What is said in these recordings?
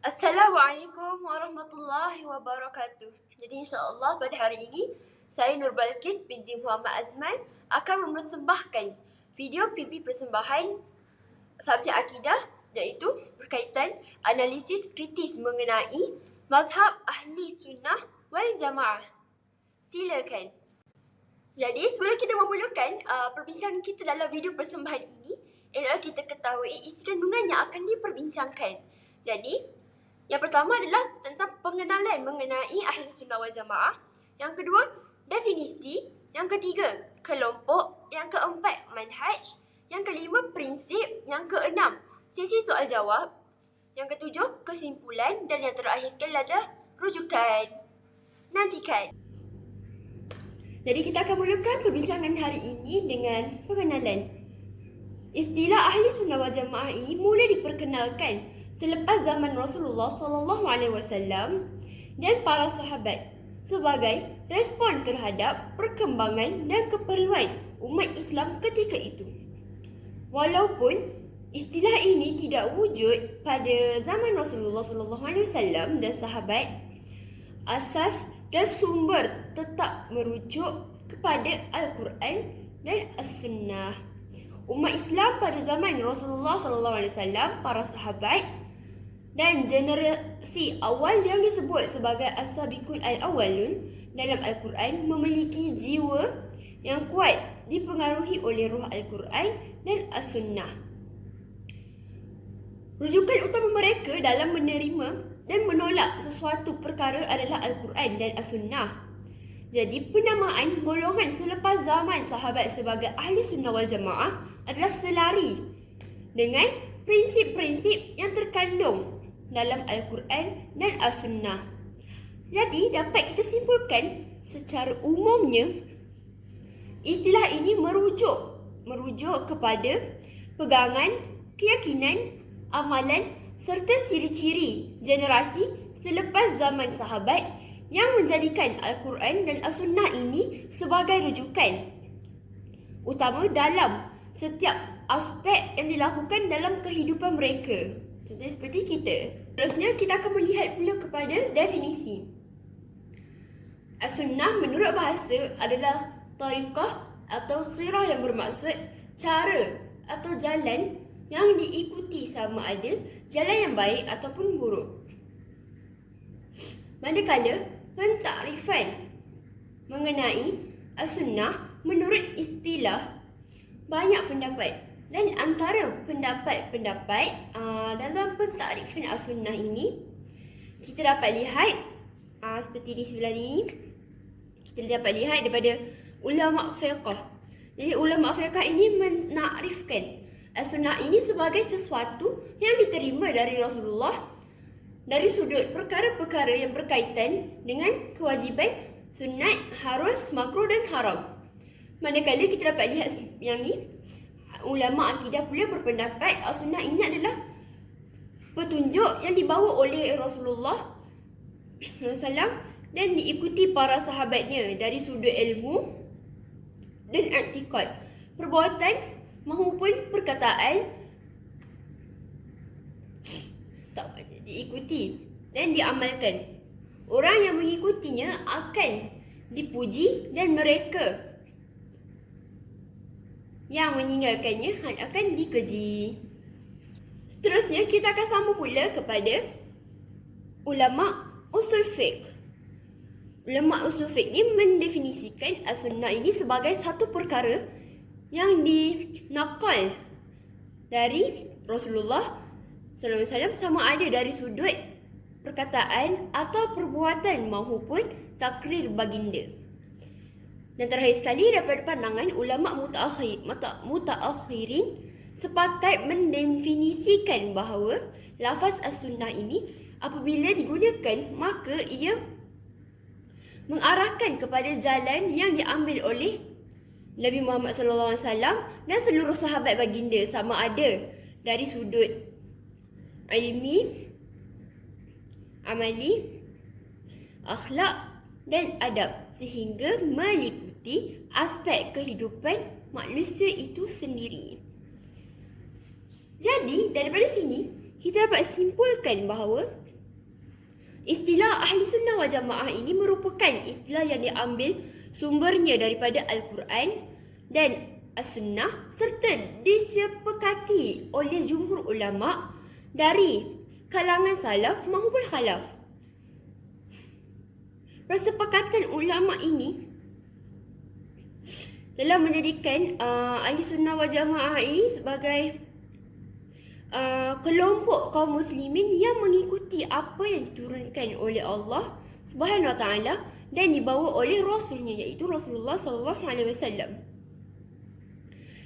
Assalamualaikum warahmatullahi wabarakatuh. Jadi insyaAllah pada hari ini saya Nur Balkis binti Muhammad Azman akan mempersembahkan video PP persembahan subjek akidah, iaitu berkaitan analisis kritis mengenai mazhab ahli sunnah wal jamaah. Silakan. Jadi sebelum kita memulakan perbincangan kita dalam video persembahan ini, eloklah kita ketahui isi kandungan yang akan diperbincangkan. Jadi yang pertama adalah tentang pengenalan mengenai ahli sunnah wal jamaah. Yang kedua, definisi. Yang ketiga, kelompok. Yang keempat, manhaj. Yang kelima, prinsip. Yang keenam, sesi soal jawab. Yang ketujuh, kesimpulan. Dan yang terakhir sekali adalah rujukan. Nantikan. Jadi kita akan mulakan perbincangan hari ini dengan pengenalan. Istilah ahli sunnah wal jamaah ini mula diperkenalkan selepas zaman Rasulullah SAW dan para sahabat sebagai respon terhadap perkembangan dan keperluan umat Islam ketika itu. Walaupun istilah ini tidak wujud pada zaman Rasulullah SAW dan sahabat, asas dan sumber tetap merujuk kepada Al-Quran dan As-Sunnah. Umat Islam pada zaman Rasulullah SAW, para sahabat dan generasi awal yang disebut sebagai as-sabiqun al-awwalun dalam Al-Quran memiliki jiwa yang kuat dipengaruhi oleh ruh Al-Quran dan As-Sunnah. Rujukan utama mereka dalam menerima dan menolak sesuatu perkara adalah Al-Quran dan As-Sunnah. Jadi penamaan golongan selepas zaman sahabat sebagai ahli sunnah wal jamaah adalah selari dengan prinsip-prinsip yang terkandung dalam Al-Quran dan As-Sunnah. Jadi dapat kita simpulkan secara umumnya istilah ini merujuk kepada pegangan, keyakinan, amalan serta ciri-ciri generasi selepas zaman sahabat yang menjadikan Al-Quran dan As-Sunnah ini sebagai rujukan utama dalam setiap aspek yang dilakukan dalam kehidupan mereka. Contohnya seperti kita. Terusnya kita akan melihat pula kepada definisi. As-Sunnah menurut bahasa adalah tariqah atau sirah yang bermaksud cara atau jalan yang diikuti sama ada jalan yang baik ataupun buruk. Manakala pentakrifan mengenai As-Sunnah menurut istilah banyak pendapat. Dan antara pendapat-pendapat dalam pentakrifan As-Sunnah ini, kita dapat lihat seperti di sebelah ini, kita dapat lihat daripada ulama fiqh. Jadi ulama fiqh ini menakrifkan As-Sunnah ini sebagai sesuatu yang diterima dari Rasulullah dari sudut perkara-perkara yang berkaitan dengan kewajiban, sunat, harus, makruh dan haram. Manakala kita dapat lihat yang ni, ulama akidah pula berpendapat As-Sunnah ini adalah petunjuk yang dibawa oleh Rasulullah SAW dan diikuti para sahabatnya dari sudut ilmu dan i'tiqad, perbuatan maupun perkataan diikuti dan diamalkan. Orang yang mengikutinya akan dipuji dan mereka yang meninggalkannya akan dikeji. Seterusnya kita akan sambung pula kepada ulama usul fiqh. Ulama usul fiqh ini mendefinisikan As-Sunnah ini sebagai satu perkara yang dinakal dari Rasulullah SAW sama ada dari sudut perkataan atau perbuatan maupun takrir baginda. Dan terakhir sekali daripada pandangan ulama mutaakhirin sepakat mendefinisikan bahawa lafaz As-Sunnah ini apabila digunakan maka ia mengarahkan kepada jalan yang diambil oleh Nabi Muhammad SAW dan seluruh sahabat baginda sama ada dari sudut ilmi, amali, akhlak dan adab sehingga meliputi aspek kehidupan manusia itu sendiri. Jadi daripada sini kita dapat simpulkan bahawa Istilah Ahli Sunnah wal Jamaah ini merupakan istilah yang diambil sumbernya daripada Al-Quran dan As-Sunnah serta disepakati oleh jumhur ulama dari kalangan salaf maupun khalaf. Persepakatan ulama ini telah menjadikan Ahli Sunnah wal Jamaah ini sebagai kelompok kaum muslimin yang mengikuti apa yang diturunkan oleh Allah Subhanahu Wa Taala dan dibawa oleh Rasulnya, iaitu Rasulullah Sallallahu Alaihi Wasallam.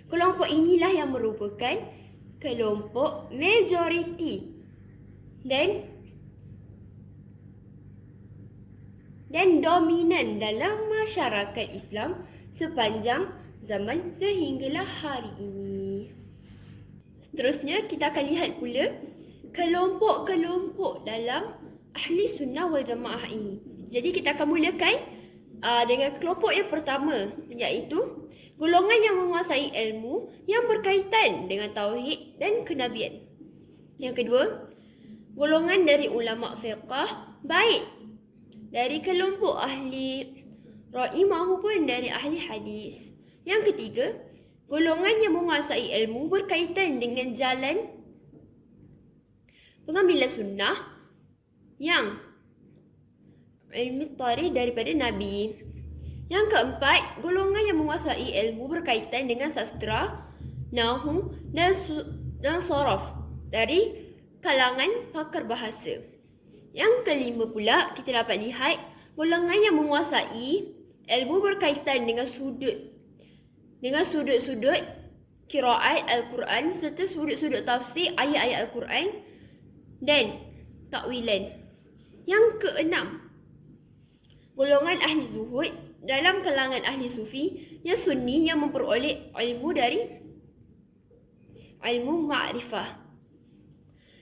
Kelompok inilah yang merupakan kelompok majoriti dan dominan dalam masyarakat Islam sepanjang zaman sehinggalah hari ini. Seterusnya, kita akan lihat pula kelompok-kelompok dalam Ahli Sunnah wal Jamaah ini. Jadi kita akan mulakan dengan kelompok yang pertama, iaitu golongan yang menguasai ilmu yang berkaitan dengan tauhid dan kenabian. Yang kedua, golongan dari ulama fiqh, baik dari kelompok ahli ra'i maupun dari ahli hadis. Yang ketiga, golongan yang menguasai ilmu berkaitan dengan jalan pengambilan sunnah yang ilmu tarikh daripada Nabi. Yang keempat, golongan yang menguasai ilmu berkaitan dengan sastra, nahu dan sorof dari kalangan pakar bahasa. Yang kelima pula, kita dapat lihat golongan yang menguasai ilmu berkaitan dengan sudut-sudut qiraat Al-Quran serta sudut-sudut tafsir ayat-ayat Al-Quran dan takwilan. Yang keenam, golongan ahli zuhud dalam kalangan ahli sufi yang sunni yang memperoleh ilmu dari ilmu ma'rifah.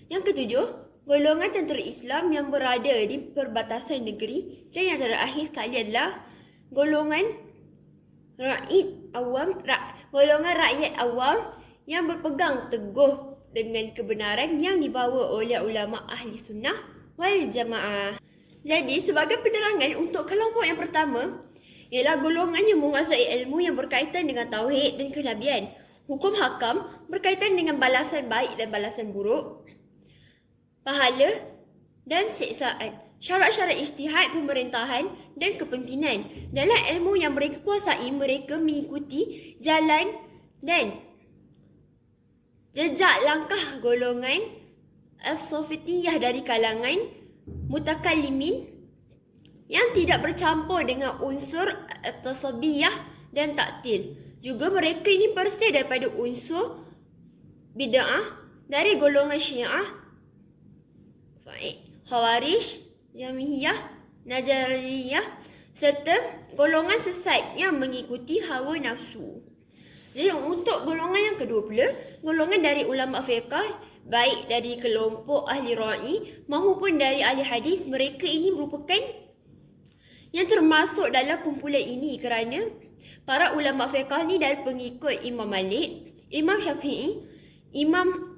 Yang ketujuh, golongan tentera Islam yang berada di perbatasan negeri. Dan yang terakhir sekali adalah golongan rakyat awam yang berpegang teguh dengan kebenaran yang dibawa oleh ulama ahli sunnah wal jamaah. Jadi sebagai penerangan untuk kelompok yang pertama ialah golongan yang menguasai ilmu yang berkaitan dengan tauhid dan kenabian, hukum hakam berkaitan dengan balasan baik dan balasan buruk, pahala dan siksaan, syarat-syarat ijtihad pemerintahan dan kepimpinan. Dalam ilmu yang mereka kuasai, mereka mengikuti jalan dan jejak langkah golongan as-sufitiyah dari kalangan mutakallimin yang tidak bercampur dengan unsur tasabiyah dan taktil. Juga mereka ini bersih daripada unsur bid'ah dari golongan Syiah, Khawarij, Jamiyah, Najariyah serta golongan sesat yang mengikuti hawa nafsu. Jadi untuk golongan yang kedua pula, golongan dari ulama fiqh, baik dari kelompok ahli ra'i maupun dari ahli hadis, mereka ini merupakan yang termasuk dalam kumpulan ini kerana para ulama fiqh ni dari pengikut Imam Malik, Imam Syafi'i, Imam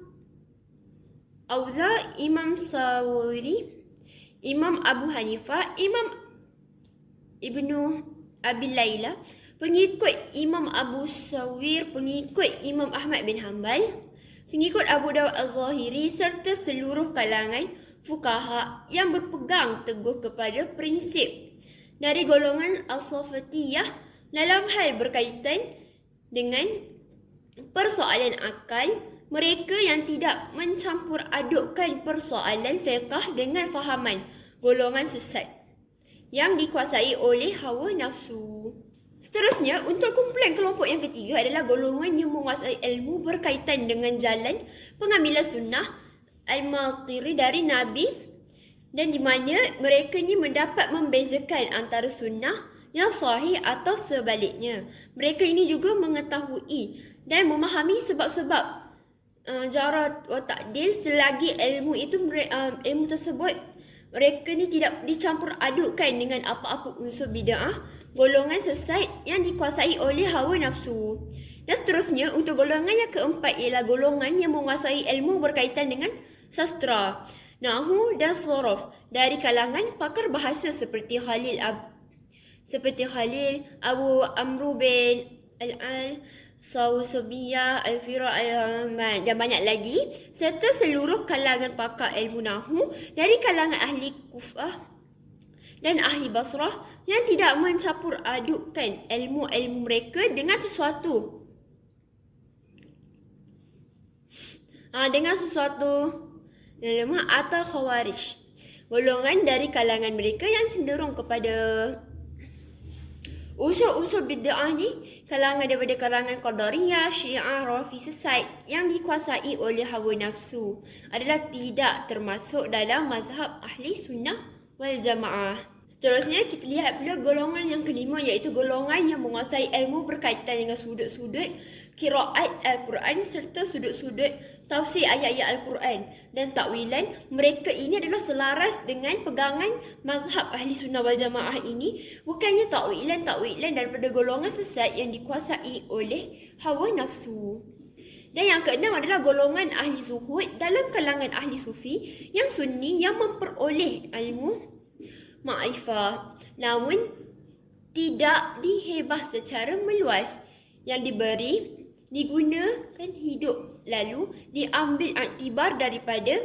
Auza, Imam Sawiri, Imam Abu Hanifah, Imam Ibnu Abi Layla, pengikut Imam Abu Sawir, pengikut Imam Ahmad bin Hanbal, pengikut Abu Dawud Al-Zahiri serta seluruh kalangan fuqaha yang berpegang teguh kepada prinsip dari golongan Al-Sufiyah dalam hal berkaitan dengan persoalan akal. Mereka yang tidak mencampur adukkan persoalan fiqh dengan fahaman golongan sesat yang dikuasai oleh hawa nafsu. Seterusnya, untuk kumpulan kelompok yang ketiga adalah golongan yang menguasai ilmu berkaitan dengan jalan pengambilan sunnah al-matiri dari Nabi, dan di mana mereka ni mendapat membezakan antara sunnah yang sahih atau sebaliknya. Mereka ini juga mengetahui dan memahami sebab-sebab jarat wa ta'dil selagi ilmu tersebut mereka ni tidak dicampur adukkan dengan apa-apa unsur bid'ah, golongan sesat yang dikuasai oleh hawa nafsu. Dan seterusnya, untuk golongan yang keempat ialah golongan yang menguasai ilmu berkaitan dengan sastra. Nahu dan Sorof dari kalangan pakar bahasa seperti Khalil Abu Amru bin Al Sawsubiyah, Al-Fira dan banyak lagi, serta seluruh kalangan pakar ilmu Nahu dari kalangan ahli Kufah dan ahli Basrah yang tidak mencampur adukkan ilmu-ilmu mereka dengan sesuatu yang lemah atau khawarij. Golongan dari kalangan mereka yang cenderung kepada unsur-unsur bid'ah ni daripada kalangan Qadariyah, Syiah, Rafi sesat yang dikuasai oleh hawa nafsu adalah tidak termasuk dalam mazhab ahli sunnah wal jamaah. Seterusnya kita lihat pula golongan yang kelima, iaitu golongan yang menguasai ilmu berkaitan dengan sudut-sudut qiraat Al-Quran serta sudut-sudut tafsir ayat-ayat Al-Quran dan takwilan. Mereka ini adalah selaras dengan pegangan mazhab ahli sunnah wal jamaah ini, bukannya takwilan daripada golongan sesat yang dikuasai oleh hawa nafsu. Dan yang keenam adalah golongan ahli zuhud dalam kalangan ahli sufi yang sunni yang memperoleh ilmu ma'rifah namun tidak dihebah secara meluas, yang digunakan hidup lalu diambil iktibar daripada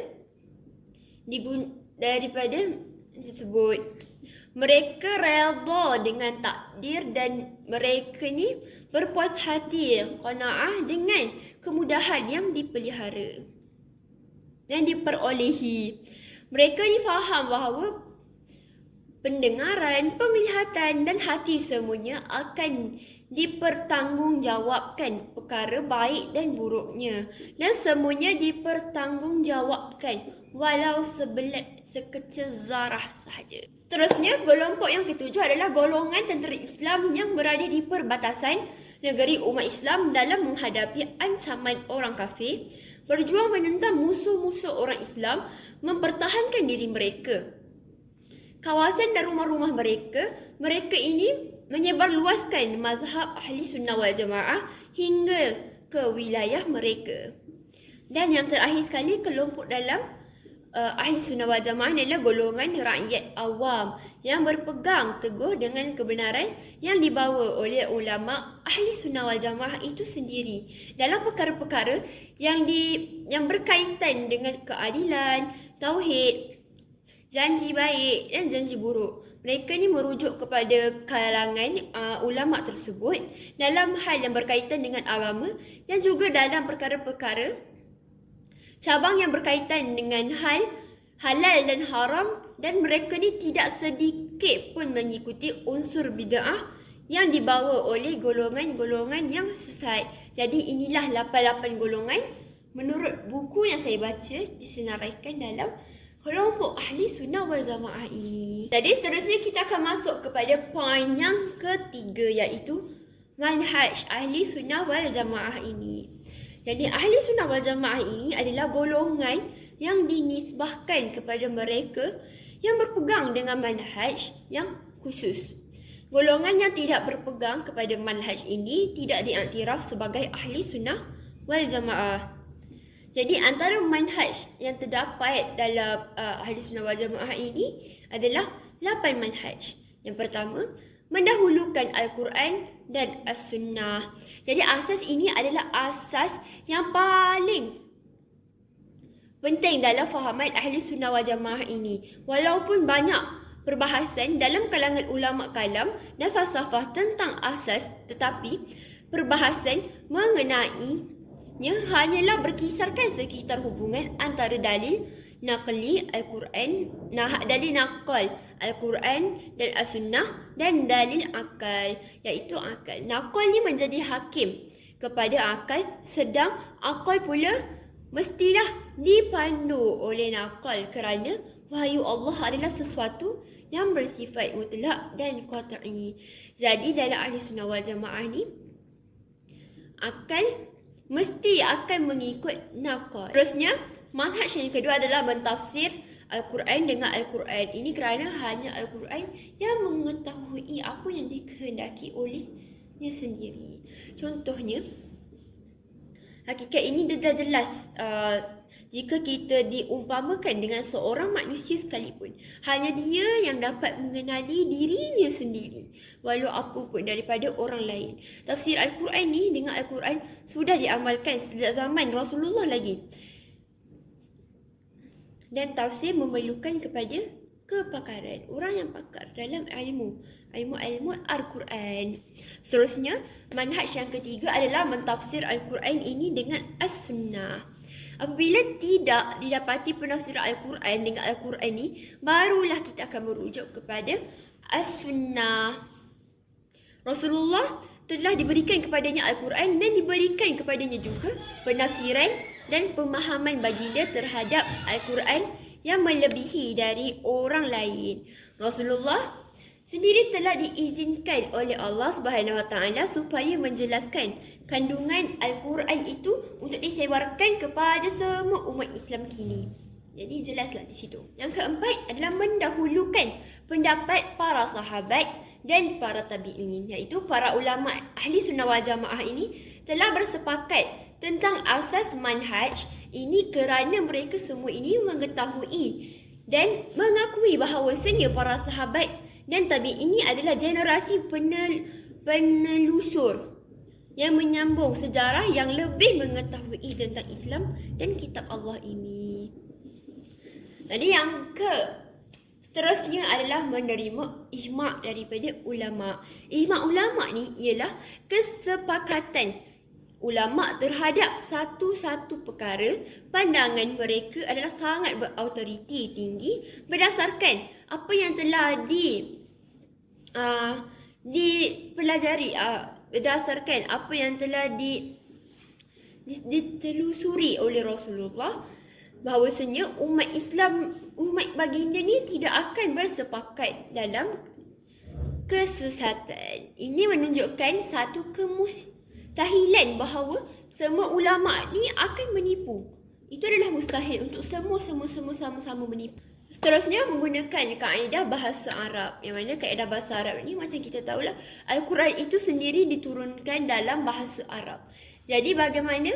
tersebut. Mereka redha dengan takdir dan mereka ni berpuas hati, qanaah dengan kemudahan yang dipelihara dan diperolehi. Mereka ni faham bahawa pendengaran, penglihatan dan hati semuanya akan dipertanggungjawabkan perkara baik dan buruknya, dan semuanya dipertanggungjawabkan walau sekecil zarah sahaja. Seterusnya, kelompok yang ketujuh adalah golongan tentera Islam yang berada di perbatasan negeri umat Islam dalam menghadapi ancaman orang kafir, berjuang menentang musuh-musuh orang Islam, mempertahankan diri mereka, kawasan dan rumah-rumah mereka ini menyebarluaskan mazhab ahli sunnah wal jamaah hingga ke wilayah mereka. Dan yang terakhir sekali, kelompok dalam ahli sunnah wal jamaah adalah golongan rakyat awam yang berpegang teguh dengan kebenaran yang dibawa oleh ulama ahli sunnah wal jamaah itu sendiri dalam perkara-perkara yang berkaitan dengan keadilan, tauhid, janji baik dan janji buruk. Mereka ni merujuk kepada kalangan ulama tersebut dalam hal yang berkaitan dengan agama dan juga dalam perkara-perkara cabang yang berkaitan dengan hal halal dan haram, dan mereka ni tidak sedikit pun mengikuti unsur bid'ah yang dibawa oleh golongan-golongan yang sesat. Jadi inilah 88 golongan menurut buku yang saya baca disenaraikan dalam kelompok ahli sunnah wal jamaah ini. Jadi seterusnya kita akan masuk kepada poin yang ketiga, iaitu manhaj ahli sunnah wal jamaah ini. Jadi ahli sunnah wal jamaah ini adalah golongan yang dinisbahkan kepada mereka yang berpegang dengan manhaj yang khusus. Golongan yang tidak berpegang kepada manhaj ini tidak diiktiraf sebagai ahli sunnah wal jamaah. Jadi antara manhaj yang terdapat dalam ahli sunnah wal jamaah ini adalah 8 manhaj. Yang pertama, mendahulukan Al-Quran dan As-Sunnah. Jadi asas ini adalah asas yang paling penting dalam fahaman ahli sunnah wal jamaah ini. Walaupun banyak perbahasan dalam kalangan ulama kalam dan falsafah tentang asas, tetapi perbahasan mengenai hanyalah berkisarkan sekitar hubungan antara dalil naqli Al-Quran, dalil naqal Al-Quran dan As-Sunnah, dan dalil akal, iaitu akal. Naqal ni menjadi hakim kepada akal, sedang akal pula mestilah dipandu oleh naqal kerana wahyu Allah adalah sesuatu yang bersifat mutlak dan qat'i. Jadi dalam ahli sunnah wal jamaah ni, akal mesti akan mengikut naqal. Terusnya, manhaj yang kedua adalah mentafsir Al-Quran dengan Al-Quran. Ini kerana hanya Al-Quran yang mengetahui apa yang dikehendaki olehnya sendiri. Contohnya, hakikat ini dah jelas jika kita diumpamakan dengan seorang manusia sekalipun. Hanya dia yang dapat mengenali dirinya sendiri, walau apa pun daripada orang lain. Tafsir Al-Quran ni dengan Al-Quran sudah diamalkan sejak zaman Rasulullah lagi. Dan tafsir memerlukan kepada kepakaran, orang yang pakar dalam ilmu Al-Quran. Seterusnya, manhaj yang ketiga adalah mentafsir Al-Quran ini dengan As-Sunnah. Apabila tidak didapati penafsiran Al-Quran dengan Al-Quran ini, barulah kita akan merujuk kepada As-Sunnah. Rasulullah telah diberikan kepadanya Al-Quran dan diberikan kepadanya juga penafsiran dan pemahaman baginda terhadap Al-Quran yang melebihi dari orang lain. Rasulullah sendiri telah diizinkan oleh Allah Subhanahu Wa Taala supaya menjelaskan kandungan Al-Quran itu untuk disebarkan kepada semua umat Islam kini. Jadi jelaslah di situ. Yang keempat adalah mendahulukan pendapat para sahabat dan para tabi'in, iaitu para ulama ahli sunnah wal jamaah ini telah bersepakat tentang asas manhaj ini kerana mereka semua ini mengetahui dan mengakui bahawasanya para sahabat dan tabi'in ini adalah generasi penelusur yang menyambung sejarah yang lebih mengetahui tentang Islam dan kitab Allah ini. Jadi yang seterusnya adalah menerima ijma' daripada ulama'. Ijma' ulama' ni ialah kesepakatan ulama' terhadap satu-satu perkara. Pandangan mereka adalah sangat berautoriti tinggi berdasarkan apa yang telah dipelajari, berdasarkan apa yang telah ditelusuri oleh Rasulullah, bahawasanya umat Islam, umat baginda ni tidak akan bersepakat dalam kesesatan. Ini menunjukkan satu kemustahilan bahawa semua ulama ni akan menipu. Itu adalah mustahil untuk semua sama-sama menipu. Seterusnya menggunakan kaedah bahasa Arab. Yang mana kaedah bahasa Arab ni macam kita tahulah, Al-Quran itu sendiri diturunkan dalam bahasa Arab. Jadi bagaimana?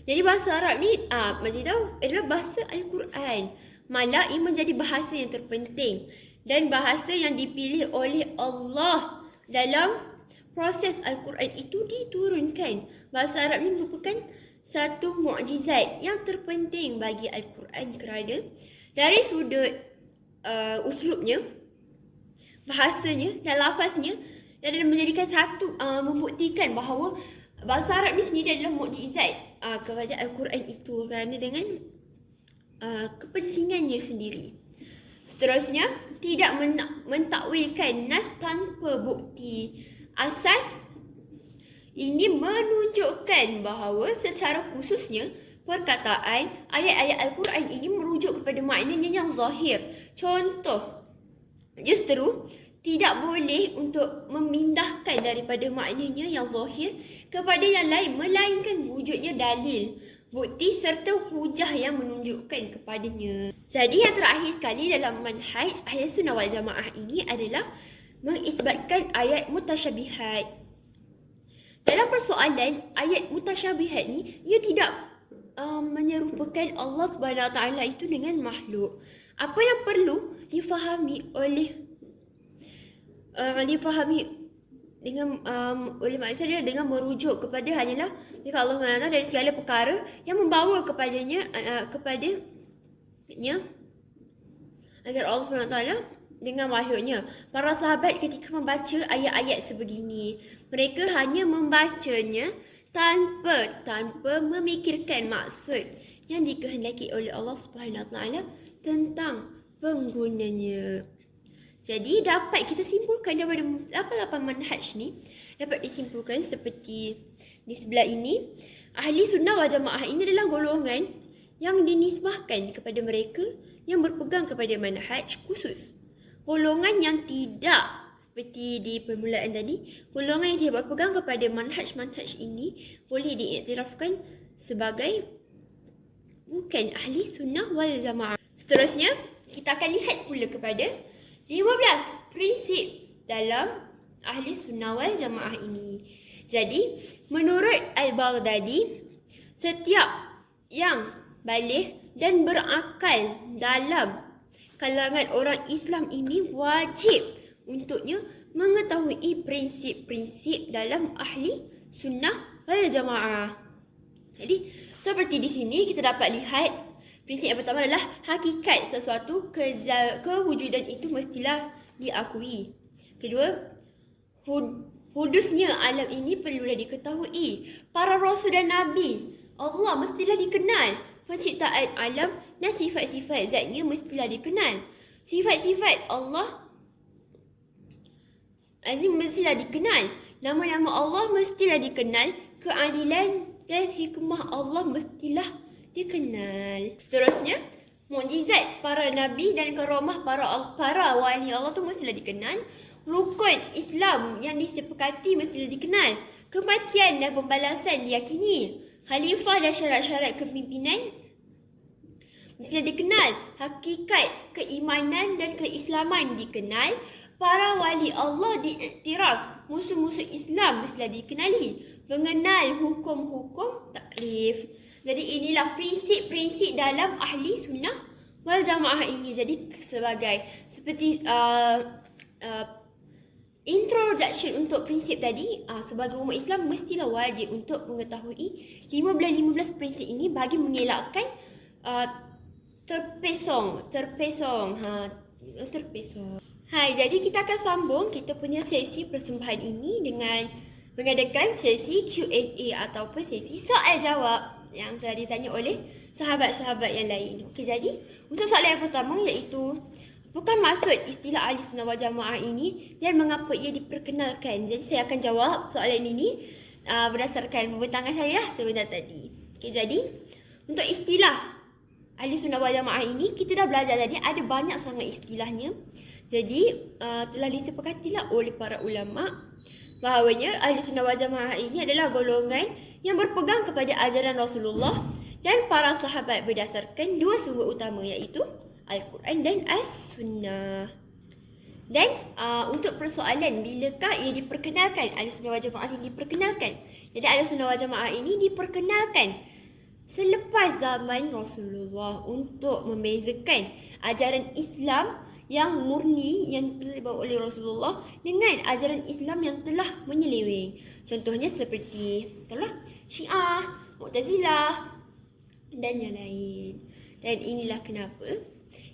Jadi bahasa Arab ni macam tahu adalah bahasa Al-Quran. Malah ia menjadi bahasa yang terpenting dan bahasa yang dipilih oleh Allah dalam proses Al-Quran itu diturunkan. Bahasa Arab ni merupakan satu mukjizat yang terpenting bagi Al-Quran kerana dari sudut uslubnya, bahasanya dan lafaznya, dan menjadikan satu membuktikan bahawa bahasa Arab ni sendiri adalah mukjizat kepada Al-Quran itu kerana dengan kepentingannya sendiri. Seterusnya, tidak mentakwilkan nas tanpa bukti. Asas ini menunjukkan bahawa secara khususnya perkataan ayat-ayat Al-Quran ini merujuk kepada maknanya yang zahir. Contoh, justru tidak boleh untuk memindahkan daripada maknanya yang zahir kepada yang lain, melainkan wujudnya dalil, bukti serta hujah yang menunjukkan kepadanya. Jadi yang terakhir sekali dalam manhaj Ahli Sunnah wal Jamaah ini adalah mengisbatkan ayat mutasyabihat. Dalam persoalan ayat mutasyabihat ni, ia tidak menyerupakan Allah Subhanahu Wa Taala itu dengan makhluk. Apa yang perlu difahami dengan oleh manusia dengan merujuk kepada hanyalah jika Allah SWT dari segala perkara yang membawa kepadanya agar Allah SWT dengan makhluknya. Para sahabat ketika membaca ayat-ayat sebegini, mereka hanya membacanya tanpa memikirkan maksud yang dikehendaki oleh Allah SWT tentang penggunanya. Jadi dapat kita simpulkan daripada 8 manhaj ni, dapat disimpulkan seperti di sebelah ini. Ahli Sunnah wal Jamaah ini adalah golongan yang dinisbahkan kepada mereka yang berpegang kepada manhaj khusus. Golongan yang tidak, seperti di permulaan tadi, golongan yang tidak berpegang kepada manhaj ini boleh diiktirafkan sebagai bukan Ahli Sunnah wal Jamaah. Seterusnya, kita akan lihat pula kepada 15 prinsip dalam Ahli Sunnah wal Jamaah ini. Jadi, menurut Al-Baghdadi, setiap yang baligh dan berakal dalam kalangan orang Islam ini wajib untuknya mengetahui prinsip-prinsip dalam ahli sunnah wal jamaah. Jadi seperti di sini kita dapat lihat prinsip yang pertama adalah hakikat sesuatu kewujudan itu mestilah diakui. Kedua, hudusnya alam ini perlulah diketahui. Para rasul dan nabi Allah mestilah dikenal. Penciptaan alam dan sifat-sifat zatnya mestilah dikenal. Sifat-sifat Allah mestilah dikenal. Nama-nama Allah mestilah dikenal. Keadilan dan hikmah Allah mestilah dikenal. Seterusnya, mukjizat para nabi dan karamah para wali Allah tu mestilah dikenal. Rukun Islam yang disepakati mestilah dikenal. Kematian dan pembalasan diyakini. Khalifah dan syarat-syarat kepimpinan mestilah dikenal. Hakikat keimanan dan keislaman dikenal. Para wali Allah diiktiraf. Musuh-musuh Islam mestilah dikenali. Mengenal hukum-hukum taklif. Jadi inilah prinsip-prinsip dalam ahli sunnah wal jamaah ini. Jadi seperti introduction untuk prinsip tadi, sebagai umat Islam mestilah wajib untuk mengetahui 15 prinsip ini bagi mengelakkan terpesong. Hai, jadi kita akan sambung kita punya sesi persembahan ini dengan mengadakan sesi Q&A ataupun sesi soal jawab yang telah ditanya oleh sahabat-sahabat yang lain. Okey, jadi untuk soalan yang pertama iaitu apakah maksud istilah ahli sunnah wal jamaah ini dan mengapa ia diperkenalkan? Jadi saya akan jawab soalan ini berdasarkan pembentangan saya sebentar tadi. Okey, jadi untuk istilah ahli sunnah wal jamaah ini kita dah belajar tadi ada banyak sangat istilahnya. Jadi telah disepakatilah oleh para ulama bahawanya ahli sunnah wal jamaah ini adalah golongan yang berpegang kepada ajaran Rasulullah dan para sahabat berdasarkan dua sumber utama iaitu Al-Quran dan As-Sunnah. Dan untuk persoalan bilakah ia diperkenalkan, ahli sunnah wal jamaah ini diperkenalkan. Jadi ahli sunnah wal jamaah ini diperkenalkan selepas zaman Rasulullah untuk membezakan ajaran Islam yang murni yang telah dibawa oleh Rasulullah dengan ajaran Islam yang telah menyeleweng. Contohnya seperti Syiah, Mu'tazilah dan yang lain. Dan inilah kenapa.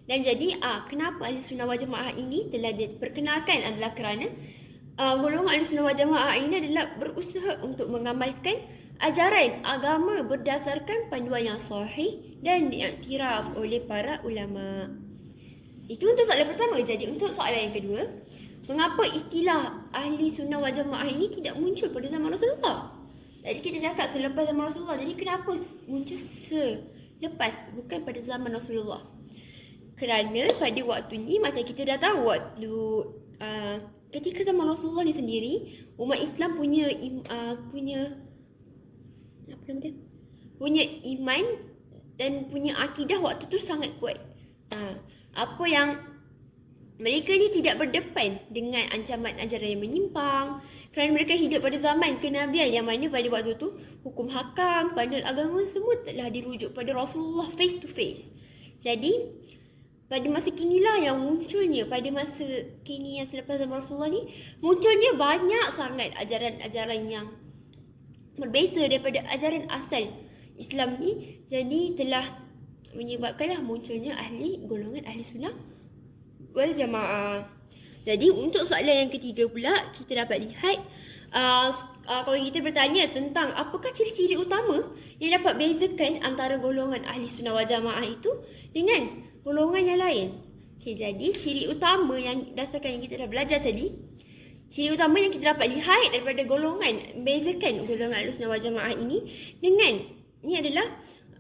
Dan jadi kenapa ahli sunnah wal jamaah ini telah diperkenalkan adalah kerana golongan ahli sunnah wal jamaah ini adalah berusaha untuk mengamalkan ajaran agama berdasarkan panduan yang sahih dan diiktiraf oleh para ulama. Itu untuk soalan pertama. Jadi untuk soalan yang kedua, mengapa istilah ahli sunnah wal jamaah ini tidak muncul pada zaman Rasulullah? Jadi kita cakap selepas zaman Rasulullah. Jadi kenapa muncul selepas, bukan pada zaman Rasulullah? Kerana pada waktu ni macam kita dah tahu waktu ketika zaman Rasulullah ni sendiri, umat Islam punya punya iman dan punya akidah waktu tu sangat kuat. Apa yang mereka ni tidak berdepan dengan ancaman ajaran yang menyimpang kerana mereka hidup pada zaman kenabian yang mana pada waktu tu hukum hakam, panduan agama semua telah dirujuk pada Rasulullah face to face. Jadi pada masa kinilah yang munculnya, pada masa kini yang selepas zaman Rasulullah ni, munculnya banyak sangat ajaran-ajaran yang berbeza daripada ajaran asal Islam ni. Jadi telah menyebabkanlah munculnya golongan ahli sunnah wal jamaah. Jadi untuk soalan yang ketiga pula, kita dapat lihat kalau kita bertanya tentang apakah ciri-ciri utama yang dapat bezakan antara golongan ahli sunnah wal jamaah itu dengan golongan yang lain. Okay, jadi ciri utama yang berdasarkan yang kita dah belajar tadi, ciri utama yang kita dapat lihat daripada bezakan golongan ahli sunnah wal jamaah ini adalah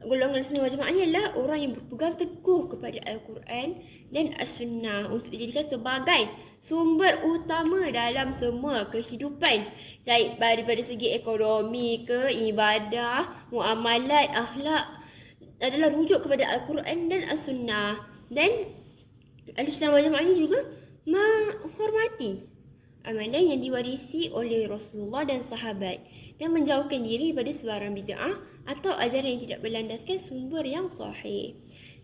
golongan ahli sunnah wal jamaah ini adalah orang yang berpegang teguh kepada Al-Quran dan As-Sunnah untuk dijadikan sebagai sumber utama dalam semua kehidupan, baik daripada segi ekonomi ke ibadah, muamalat, akhlak, adalah rujuk kepada Al-Quran dan As-Sunnah. Dan ahli sunnah wal jamaah ini juga menghormati amalan yang diwarisi oleh Rasulullah dan sahabat dan menjauhkan diri daripada sebarang bid'ah atau ajaran yang tidak berlandaskan sumber yang sahih.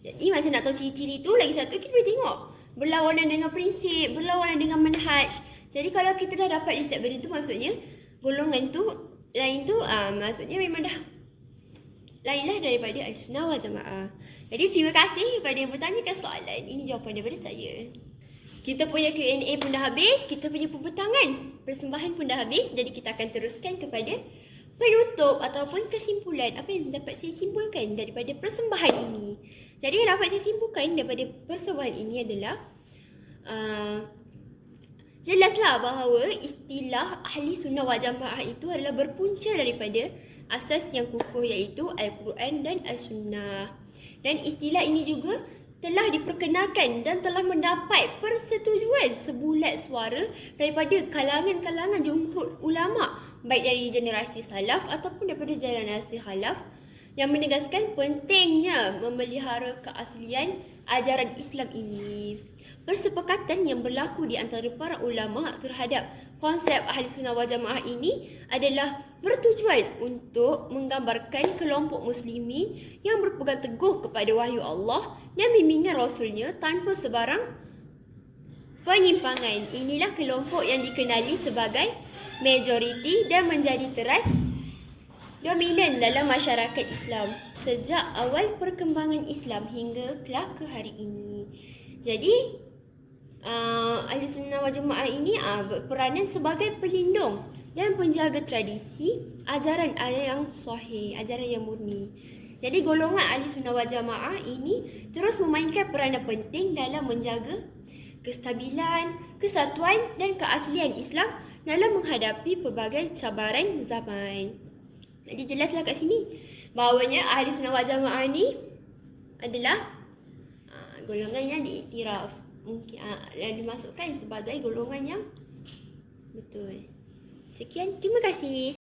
Jadi macam nak tahu ciri-ciri tu, lagi satu kita boleh tengok berlawanan dengan prinsip, berlawanan dengan manhaj. Jadi kalau kita dah dapat ditakbir tu, maksudnya golongan tu lain tu maksudnya memang dah lainlah daripada Ahlussunnah wal Jamaah. Jadi terima kasih kepada yang bertanyakan soalan. Ini jawapan daripada saya. Kita punya Q&A pun dah habis, kita punya pembentangan persembahan pun dah habis. Jadi kita akan teruskan kepada penutup ataupun kesimpulan. Apa yang dapat saya simpulkan daripada persembahan ini? Jadi yang dapat saya simpulkan daripada persembahan ini adalah jelaslah bahawa istilah Ahli Sunnah wal Jamaah itu adalah berpunca daripada asas yang kukuh, iaitu Al-Quran dan As-Sunnah. Dan istilah ini juga telah diperkenalkan dan telah mendapat persetujuan sebulat suara daripada kalangan-kalangan jumhur ulama, baik dari generasi salaf ataupun daripada generasi khalaf, yang menegaskan pentingnya memelihara keaslian ajaran Islam ini. Persepakatan yang berlaku di antara para ulama terhadap konsep Ahli Sunnah wal Jamaah ini adalah bertujuan untuk menggambarkan kelompok muslimin yang berpegang teguh kepada wahyu Allah dan bimbingan Rasulnya tanpa sebarang penyimpangan. Inilah kelompok yang dikenali sebagai majoriti dan menjadi teras dominan dalam masyarakat Islam sejak awal perkembangan Islam hingga kelak ke hari ini. Jadi Ahli Sunnah wal Jamaah ini berperanan sebagai pelindung dan penjaga tradisi ajaran yang sahih, ajaran yang murni. Jadi golongan Ahli Sunnah wal Jamaah ini terus memainkan peranan penting dalam menjaga kestabilan, kesatuan dan keaslian Islam dalam menghadapi pelbagai cabaran zaman. Jadi jelaslah kat sini bahawanya Ahli Sunnah wal Jamaah ni adalah golongan yang diiktiraf, mungkin yang dimasukkan sebagai golongan yang betul. Sekian, terima kasih.